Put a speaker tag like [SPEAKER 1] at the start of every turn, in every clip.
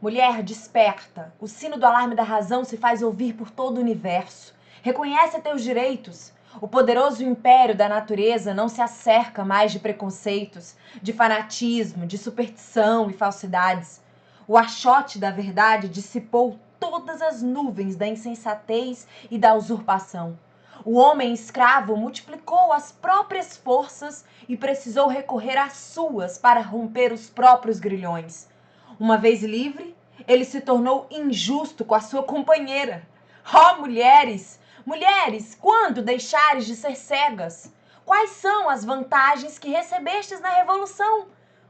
[SPEAKER 1] Mulher, desperta. O sino do alarme da razão se faz ouvir por todo o universo. Reconhece teus direitos. O poderoso império da natureza não se acerca mais de preconceitos, de fanatismo, de superstição e falsidades. O achote da verdade dissipou todas as nuvens da insensatez e da usurpação. O homem escravo multiplicou as próprias forças e precisou recorrer às suas para romper os próprios grilhões. Uma vez livre, ele se tornou injusto com a sua companheira. Ó, mulheres! Mulheres, quando deixares de ser cegas? Quais são as vantagens que recebestes na Revolução?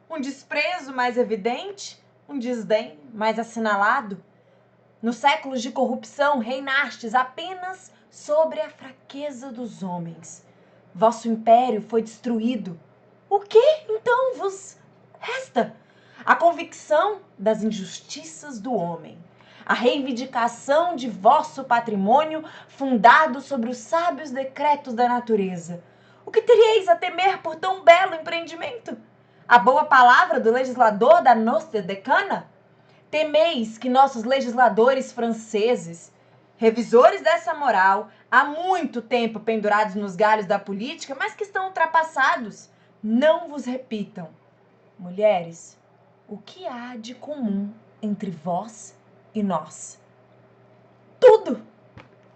[SPEAKER 1] Um desprezo mais evidente? Um desdém mais assinalado? Nos séculos de corrupção reinastes apenas sobre a fraqueza dos homens. Vosso império foi destruído. O que então vos resta? A convicção das injustiças do homem, a reivindicação de vosso patrimônio fundado sobre os sábios decretos da natureza. O que teríeis a temer por tão belo empreendimento? A boa palavra do legislador da Nostra Decana? Temeis que nossos legisladores franceses, revisores dessa moral, há muito tempo pendurados nos galhos da política, mas que estão ultrapassados, não vos repitam: mulheres, o que há de comum entre vós e nós? Tudo,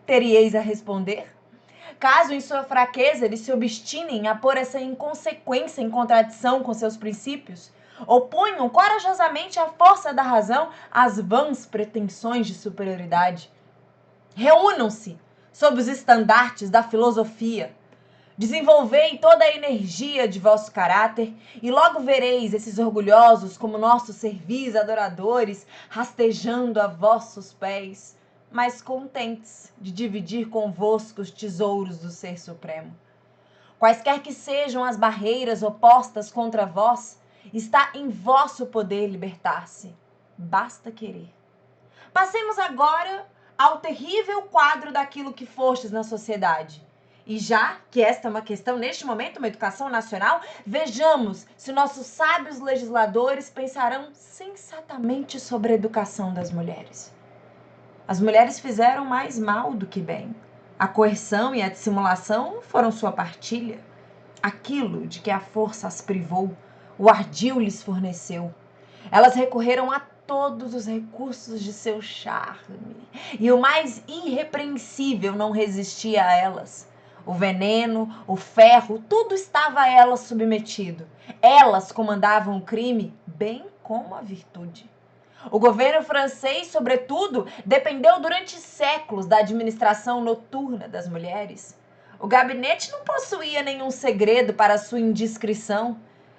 [SPEAKER 1] teríeis a responder. Caso em sua fraqueza eles se obstinem a pôr essa inconsequência em contradição com seus princípios, oponham corajosamente à força da razão às vãs pretensões de superioridade. Reúnam-se sob os estandartes da filosofia. Desenvolvei toda a energia de vosso caráter e logo vereis esses orgulhosos como nossos servis adoradores rastejando a vossos pés, mas contentes de dividir convosco os tesouros do Ser Supremo. Quaisquer que sejam as barreiras opostas contra vós, está em vosso poder libertar-se. Basta querer. Passemos agora ao terrível quadro daquilo que fostes na sociedade. E já que esta é uma questão, neste momento, uma educação nacional, vejamos se nossos sábios legisladores pensarão sensatamente sobre a educação das mulheres. As mulheres fizeram mais mal do que bem. A coerção e a dissimulação foram sua partilha. Aquilo de que a força as privou, o ardil lhes forneceu. Elas recorreram a todos os recursos de seu charme, e o mais irrepreensível não resistia a elas. O veneno, o ferro, tudo estava a elas submetido. Elas comandavam o crime, bem como a virtude. O governo francês, sobretudo, dependeu durante séculos da administração noturna das mulheres. O gabinete não possuía nenhum segredo para sua indiscrição.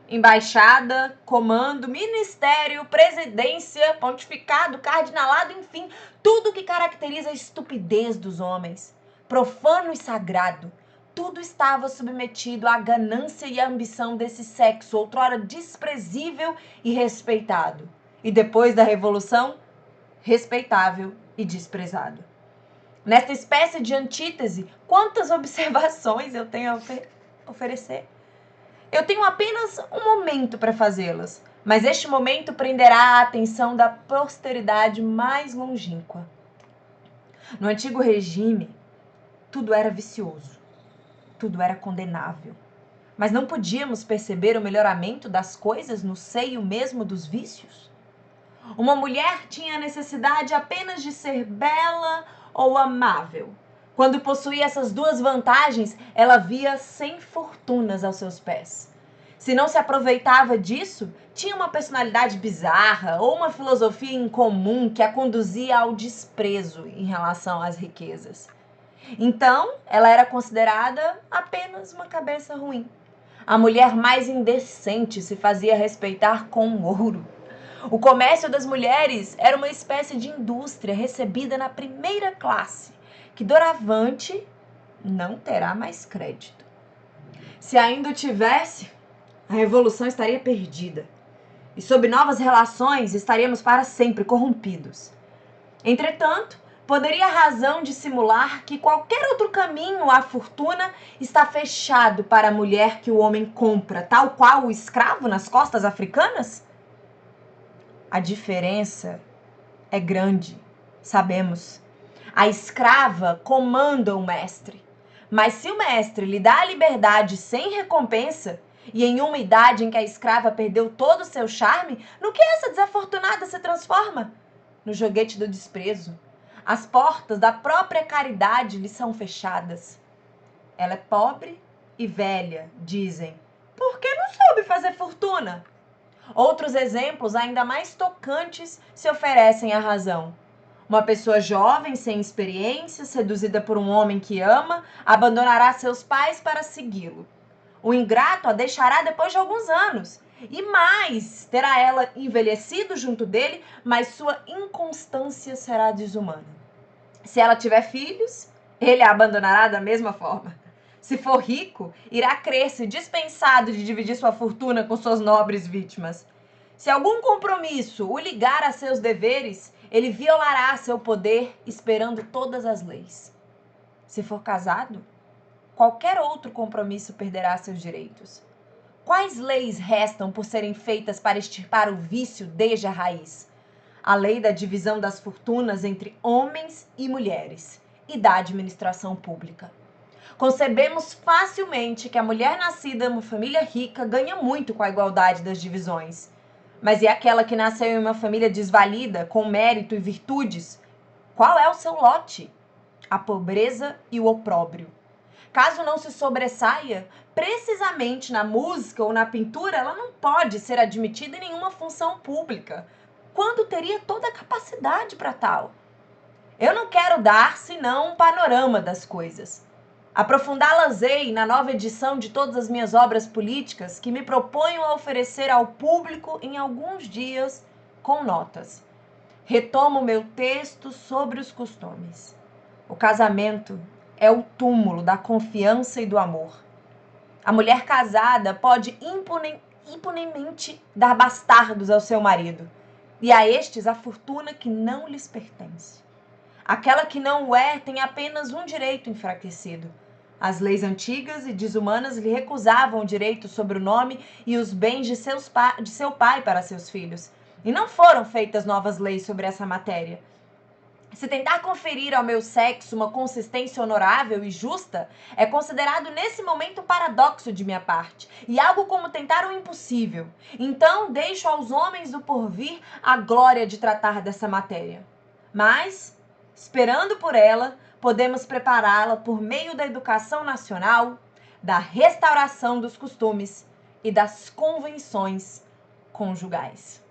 [SPEAKER 1] Embaixada, comando, ministério, presidência, pontificado, cardinalado, enfim, tudo que caracteriza a estupidez dos homens. Profano e sagrado, tudo estava submetido à ganância e à ambição desse sexo, outrora desprezível e respeitado. E depois da Revolução, respeitável e desprezado. Nesta espécie de antítese, quantas observações eu tenho a oferecer? Eu tenho apenas um momento para fazê-las, mas este momento prenderá a atenção da posteridade mais longínqua. No antigo regime, tudo era vicioso, tudo era condenável. Mas não podíamos perceber o melhoramento das coisas no seio mesmo dos vícios? Uma mulher tinha a necessidade apenas de ser bela ou amável. Quando possuía essas duas vantagens, ela via 100 fortunas aos seus pés. Se não se aproveitava disso, tinha uma personalidade bizarra ou uma filosofia incomum que a conduzia ao desprezo em relação às riquezas. Então, ela era considerada apenas uma cabeça ruim. A mulher mais indecente se fazia respeitar com ouro. O comércio das mulheres era uma espécie de indústria recebida na primeira classe, que doravante não terá mais crédito. Se ainda o tivesse, a revolução estaria perdida. E sob novas relações estaríamos para sempre corrompidos. Entretanto, poderia a razão dissimular que qualquer outro caminho à fortuna está fechado para a mulher que o homem compra, tal qual o escravo nas costas africanas? A diferença é grande, sabemos. A escrava comanda o mestre. Mas se o mestre lhe dá a liberdade sem recompensa, e em uma idade em que a escrava perdeu todo o seu charme, no que essa desafortunada se transforma? No joguete do desprezo. As portas da própria caridade lhe são fechadas. Ela é pobre e velha, dizem, porque não soube fazer fortuna. Outros exemplos ainda mais tocantes se oferecem à razão. Uma pessoa jovem, sem experiência, seduzida por um homem que ama, abandonará seus pais para segui-lo. O ingrato a deixará depois de alguns anos. E mais, terá ela envelhecido junto dele, mas sua inconstância será desumana. Se ela tiver filhos, ele a abandonará da mesma forma. Se for rico, irá crer-se dispensado de dividir sua fortuna com suas nobres vítimas. Se algum compromisso o ligar a seus deveres, ele violará seu poder esperando todas as leis. Se for casado, qualquer outro compromisso perderá seus direitos. Quais leis restam por serem feitas para extirpar o vício desde a raiz? A lei da divisão das fortunas entre homens e mulheres e da administração pública. Concebemos facilmente que a mulher nascida em uma família rica ganha muito com a igualdade das divisões. Mas e aquela que nasceu em uma família desvalida, com mérito e virtudes? Qual é o seu lote? A pobreza e o opróbrio. Caso não se sobressaia, precisamente na música ou na pintura, ela não pode ser admitida em nenhuma função pública, quando teria toda a capacidade para tal. Eu não quero dar, senão, um panorama das coisas. Aprofundá-las-ei na nova edição de todas as minhas obras políticas que me proponho a oferecer ao público em alguns dias com notas. Retomo meu texto sobre os costumes. O casamento é o túmulo da confiança e do amor. A mulher casada pode impunemente dar bastardos ao seu marido, e a estes a fortuna que não lhes pertence. Aquela que não o é tem apenas um direito enfraquecido. As leis antigas e desumanas lhe recusavam o direito sobre o nome e os bens de seu pai para seus filhos, e não foram feitas novas leis sobre essa matéria. Se tentar conferir ao meu sexo uma consistência honorável e justa, é considerado nesse momento um paradoxo de minha parte, e algo como tentar o impossível. Então deixo aos homens do porvir a glória de tratar dessa matéria. Mas, esperando por ela, podemos prepará-la por meio da educação nacional, da restauração dos costumes e das convenções conjugais.